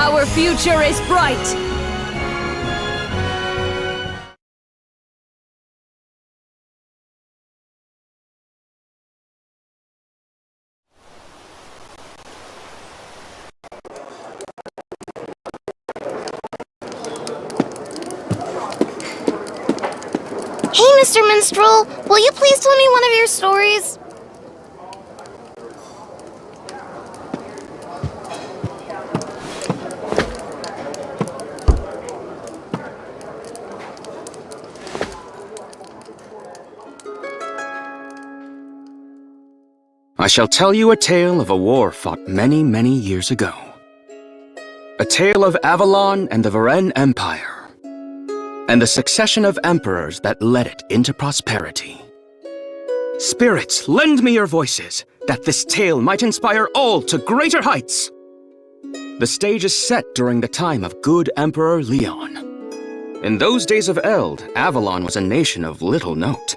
Our future is bright! Hey, Mr. Minstrel, will you please tell me one of your stories? I shall tell you a tale of a war fought many, many years ago. A tale of Avalon and the Varen Empire, and the succession of emperors that led it into prosperity. Spirits, lend me your voices, that this tale might inspire all to greater heights. The stage is set during the time of good Emperor Leon. In those days of Eld, Avalon was a nation of little note.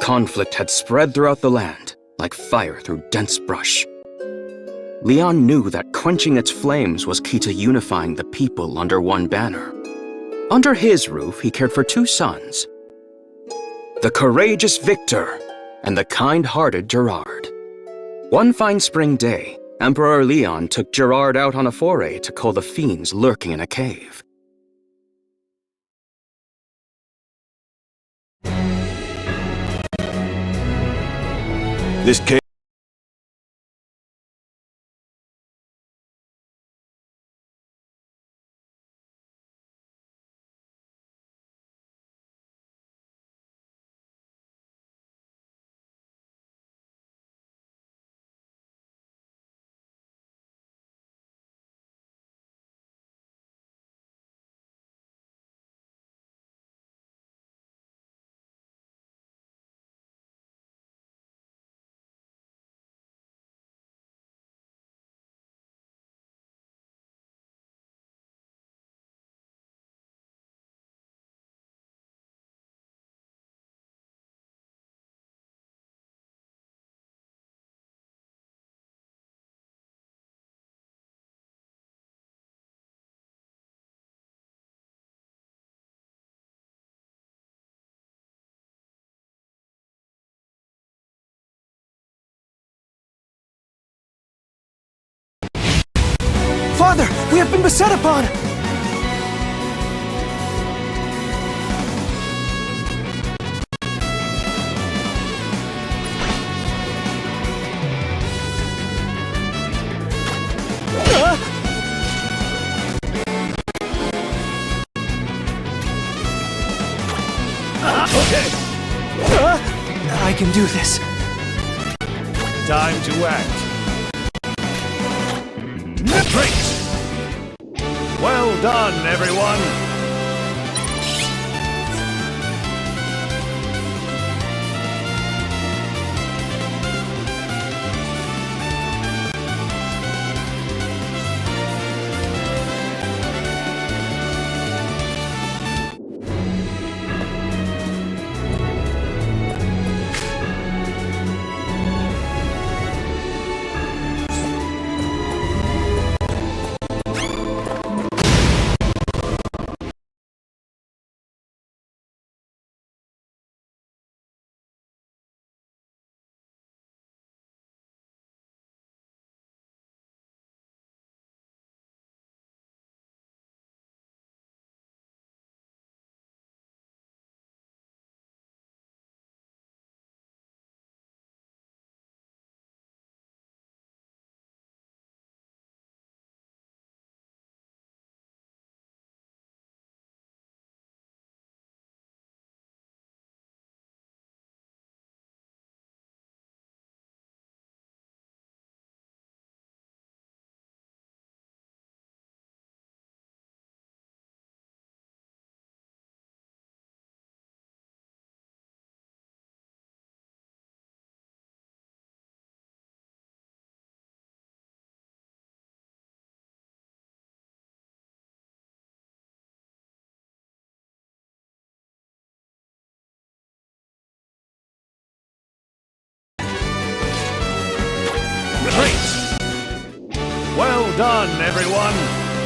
Conflict had spread throughout the land, like fire through dense brush. Leon knew that quenching its flames was key to unifying the people under one banner. Under his roof, he cared for two sons, the courageous Victor and the kind-hearted Gerard. One fine spring day, Emperor Leon took Gerard out on a foray to cull the fiends lurking in a cave. This cave. Father, we have been beset upon! I can do this. Time to act. Great! Well done, everyone! Great! Well done, everyone!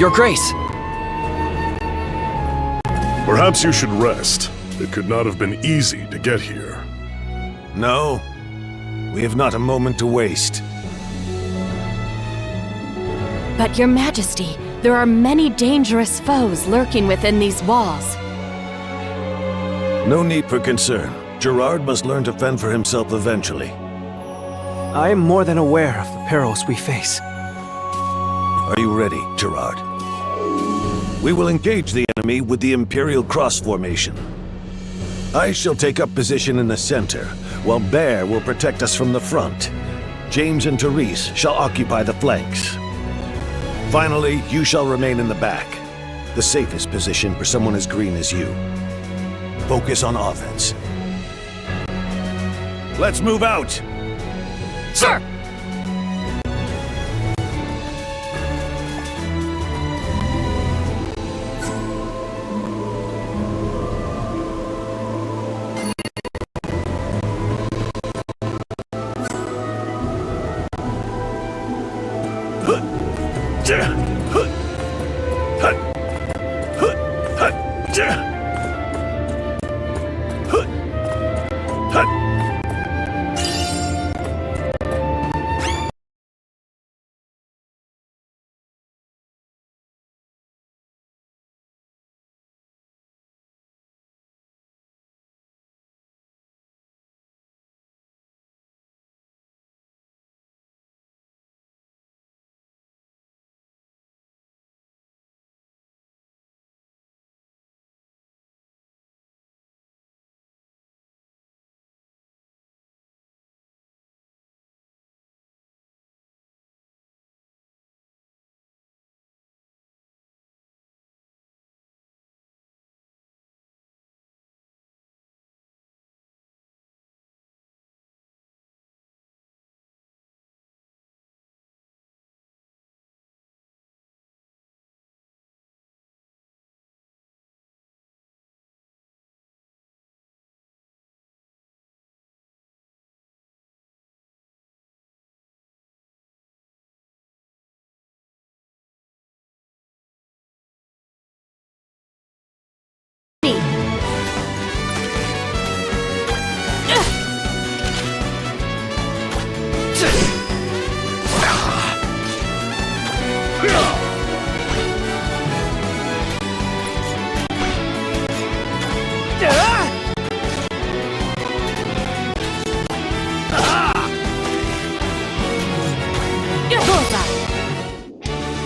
Your Grace! Perhaps you should rest. It could not have been easy to get here. No, we have not a moment to waste. But Your Majesty, there are many dangerous foes lurking within these walls. No need for concern. Gerard must learn to fend for himself eventually. I am more than aware of the perils we face. Are you ready, Gerard? We will engage the enemy with the Imperial Cross formation. I shall take up position in the center, while Bear will protect us from the front. James and Therese shall occupy the flanks. Finally, you shall remain in the back, the safest position for someone as green as you. Focus on offense. Let's move out! Sir!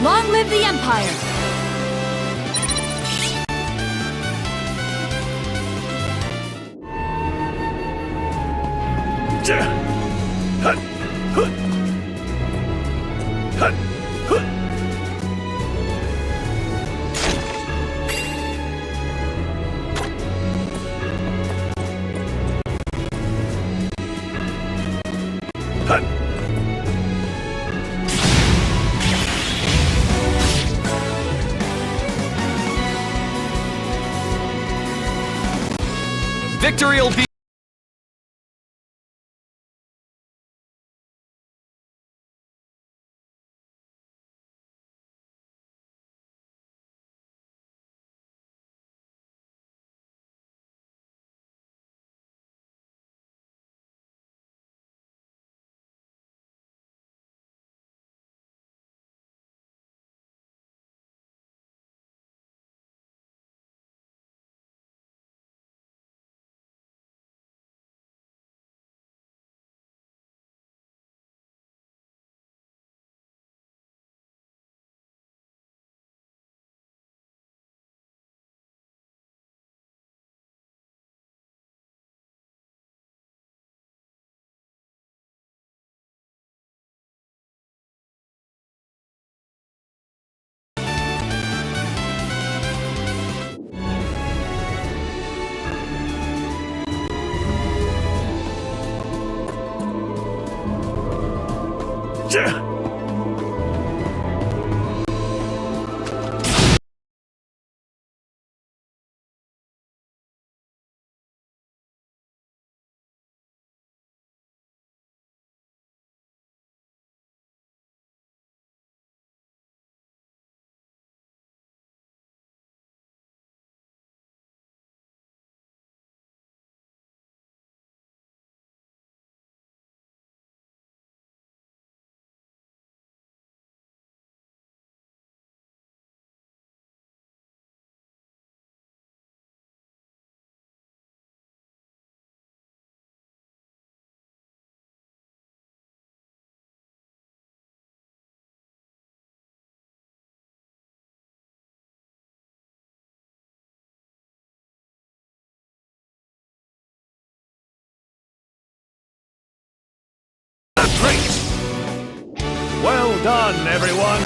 Long live the Empire! Victory will be Well done, everyone!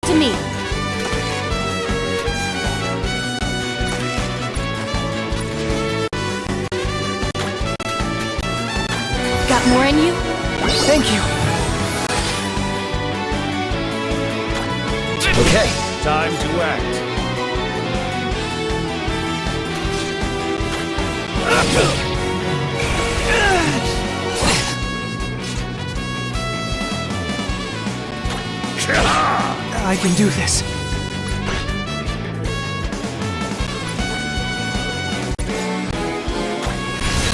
To me. Got more in you? Thank you. Okay, time to act. I can do this.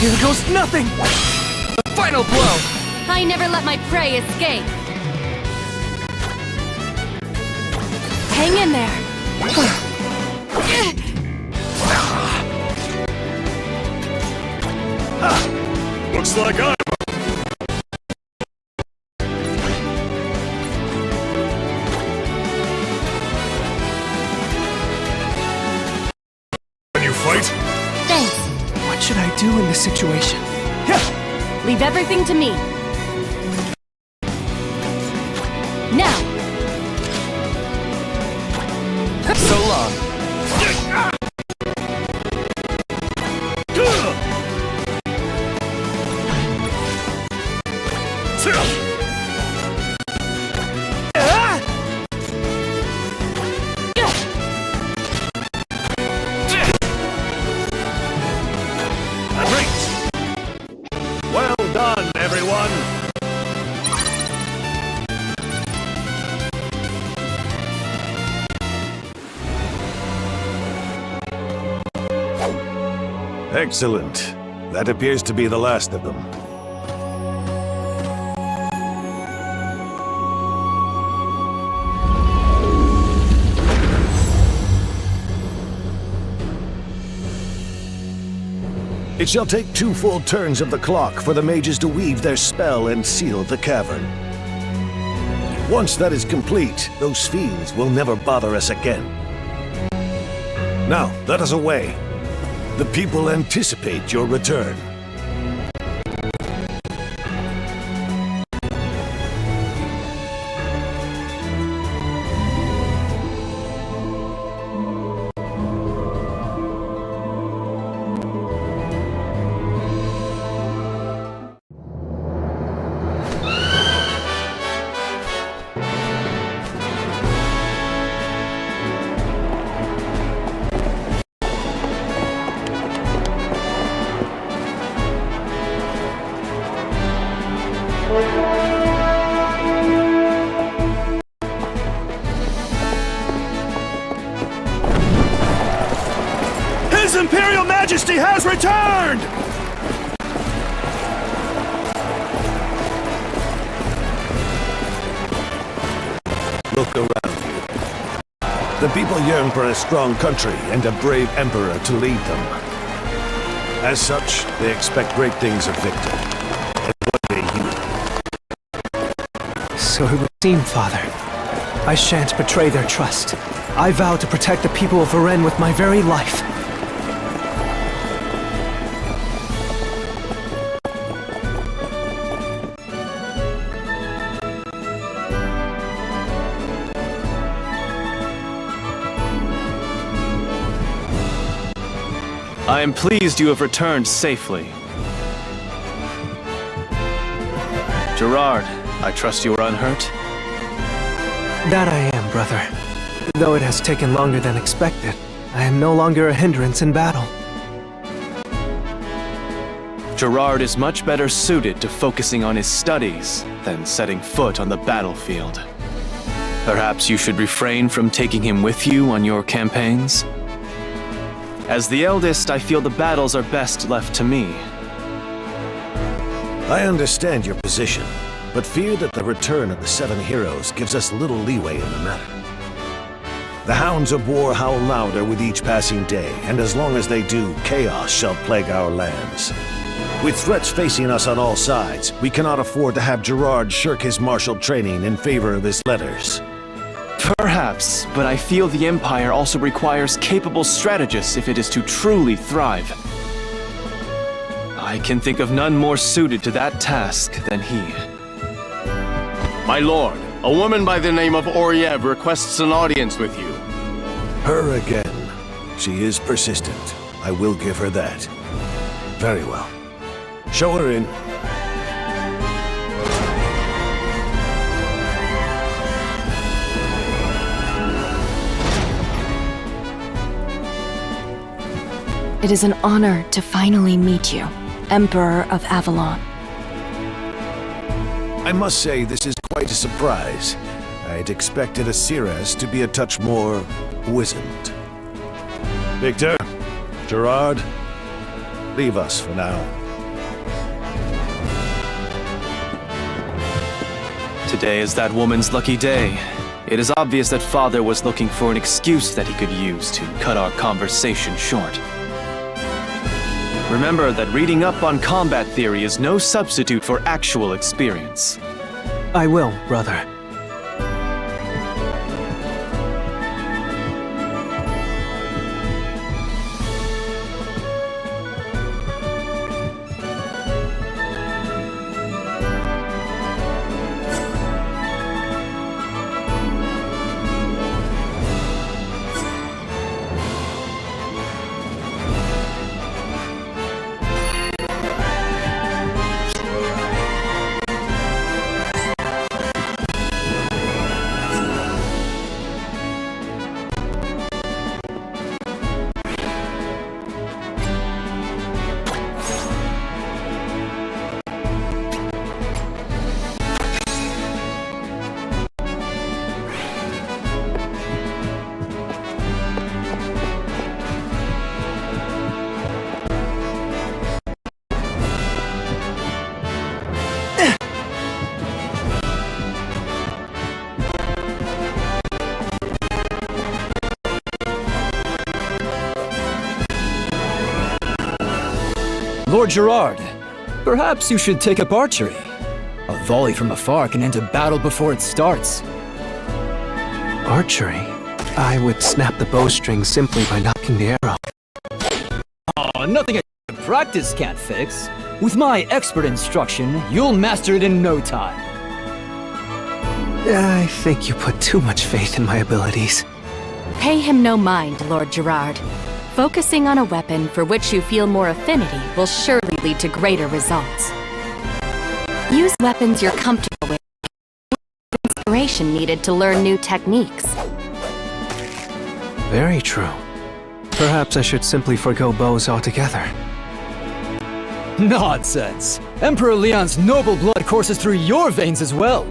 Here goes nothing! The final blow! I never let my prey escape. Hang in there. Looks like I'm... Can you fight? Thanks. What should I do in this situation? Leave everything to me. Now. So long. Well done, everyone! Excellent. That appears to be the last of them. It shall take 2 full turns of the clock for the mages to weave their spell and seal the cavern. Once that is complete, those fiends will never bother us again. Now, let us away. The people anticipate your return. His Imperial Majesty has returned! The people yearn for a strong country and a brave emperor to lead them. As such, they expect great things of Victor. And one day he will. So it would seem, Father. I shan't betray their trust. I vow to protect the people of Varen with my very life. I am pleased you have returned safely. Gerard, I trust you are unhurt? That I am, brother. Though it has taken longer than expected, I am no longer a hindrance in battle. Gerard is much better suited to focusing on his studies than setting foot on the battlefield. Perhaps you should refrain from taking him with you on your campaigns? As the eldest, I feel the battles are best left to me. I understand your position, but fear that the return of the Seven Heroes gives us little leeway in the matter. The hounds of war howl louder with each passing day, and as long as they do, chaos shall plague our lands. With threats facing us on all sides, we cannot afford to have Gerard shirk his martial training in favor of his letters. Perhaps, but I feel the Empire also requires capable strategists if it is to truly thrive. I can think of none more suited to that task than he. My lord, a woman by the name of Oriev requests an audience with you. Her again. She is persistent. I will give her that. Very well. Show her in. It is an honor to finally meet you, Emperor of Avalon. I must say this is quite a surprise. I'd expected Asiras to be a touch more wizened. Victor, Gerard, leave us for now. Today is that woman's lucky day. It is obvious that Father was looking for an excuse that he could use to cut our conversation short. Remember that reading up on combat theory is no substitute for actual experience. I will, brother. Lord Gerard, perhaps you should take up archery. A volley from afar can end a battle before it starts. Archery? I would snap the bowstring simply by knocking the arrow. Oh, nothing a practice can't fix. With my expert instruction, you'll master it in no time. I think you put too much faith in my abilities. Pay him no mind, Lord Gerard. Focusing on a weapon for which you feel more affinity will surely lead to greater results. Use weapons you're comfortable with. Inspiration needed to learn new techniques. Very true. Perhaps I should simply forgo bows altogether. Nonsense! Emperor Leon's noble blood courses through your veins as well.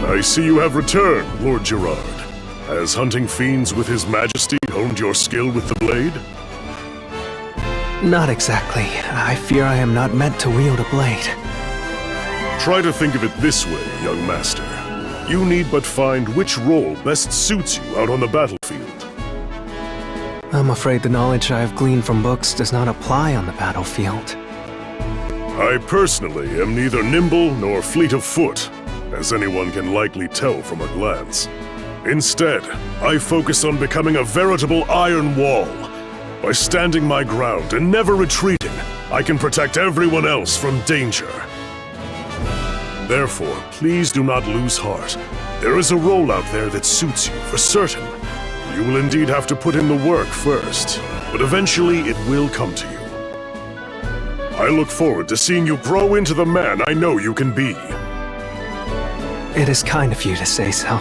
I see you have returned, Lord Gerard. Has hunting fiends with His Majesty honed your skill with the blade? Not exactly. I fear I am not meant to wield a blade. Try to think of it this way, young master. You need but find which role best suits you out on the battlefield. I'm afraid the knowledge I have gleaned from books does not apply on the battlefield. I personally am neither nimble nor fleet of foot, as anyone can likely tell from a glance. Instead, I focus on becoming a veritable iron wall. By standing my ground and never retreating, I can protect everyone else from danger. Therefore, please do not lose heart. There is a role out there that suits you, for certain. You will indeed have to put in the work first, but eventually it will come to you. I look forward to seeing you grow into the man I know you can be. It is kind of you to say so.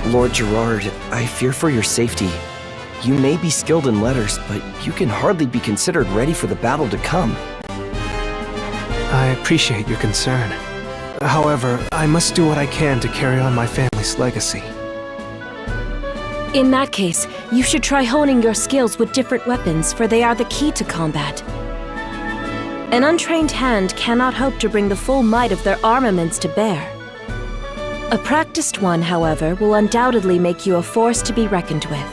Lord Gerard, I fear for your safety. You may be skilled in letters, but you can hardly be considered ready for the battle to come. I appreciate your concern. However, I must do what I can to carry on my family's legacy. In that case, you should try honing your skills with different weapons, for they are the key to combat. An untrained hand cannot hope to bring the full might of their armaments to bear. A practiced one, however, will undoubtedly make you a force to be reckoned with.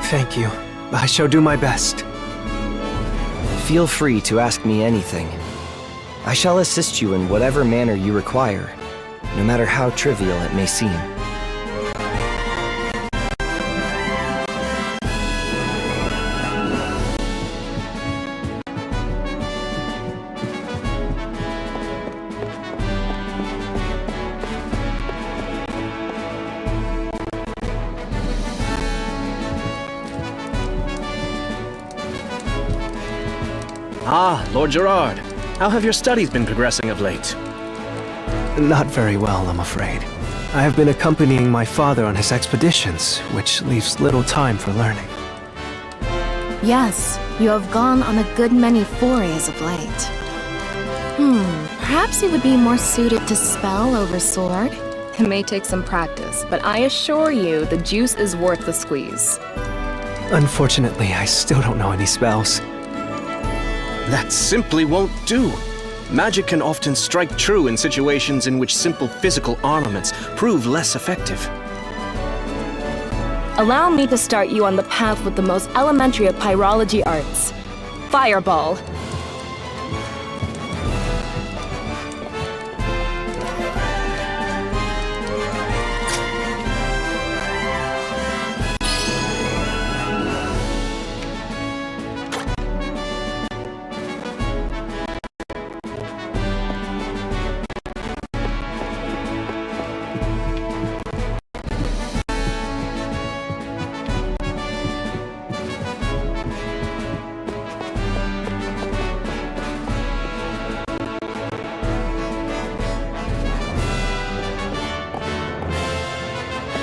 Thank you. I shall do my best. Feel free to ask me anything. I shall assist you in whatever manner you require, no matter how trivial it may seem. Ah, Lord Gerard. How have your studies been progressing of late? Not very well, I'm afraid. I have been accompanying my father on his expeditions, which leaves little time for learning. Yes, you have gone on a good many forays of late. Perhaps you would be more suited to spell over sword? It may take some practice, but I assure you the juice is worth the squeeze. Unfortunately, I still don't know any spells. That simply won't do. Magic can often strike true in situations in which simple physical armaments prove less effective. Allow me to start you on the path with the most elementary of pyrology arts. Fireball.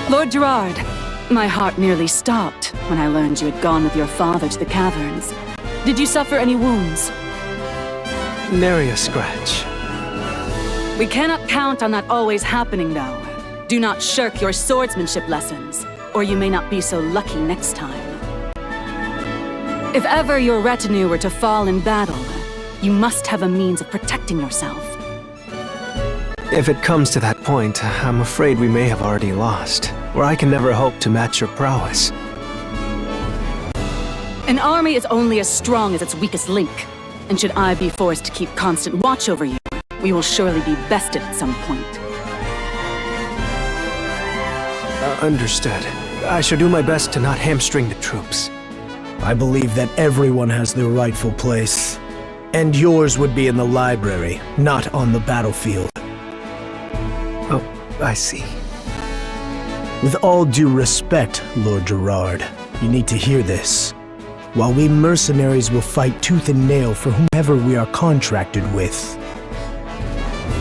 Lord Gerard, my heart nearly stopped when I learned you had gone with your father to the caverns. Did you suffer any wounds? Nary a scratch. We cannot count on that always happening, though. Do not shirk your swordsmanship lessons, or you may not be so lucky next time. If ever your retinue were to fall in battle, you must have a means of protecting yourself. If it comes to that point, I'm afraid we may have already lost, or I can never hope to match your prowess. An army is only as strong as its weakest link. And should I be forced to keep constant watch over you, we will surely be bested at some point. Understood. I shall do my best to not hamstring the troops. I believe that everyone has their rightful place. And yours would be in the library, not on the battlefield. Oh, I see. With all due respect, Lord Gerard, you need to hear this. While we mercenaries will fight tooth and nail for whomever we are contracted with,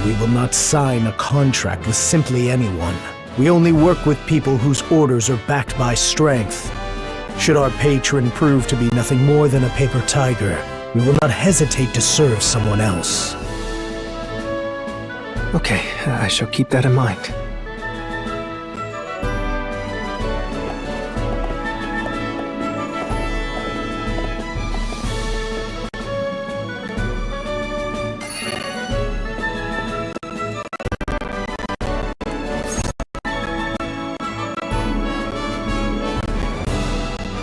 we will not sign a contract with simply anyone. We only work with people whose orders are backed by strength. Should our patron prove to be nothing more than a paper tiger, we will not hesitate to serve someone else. Okay, I shall keep that in mind.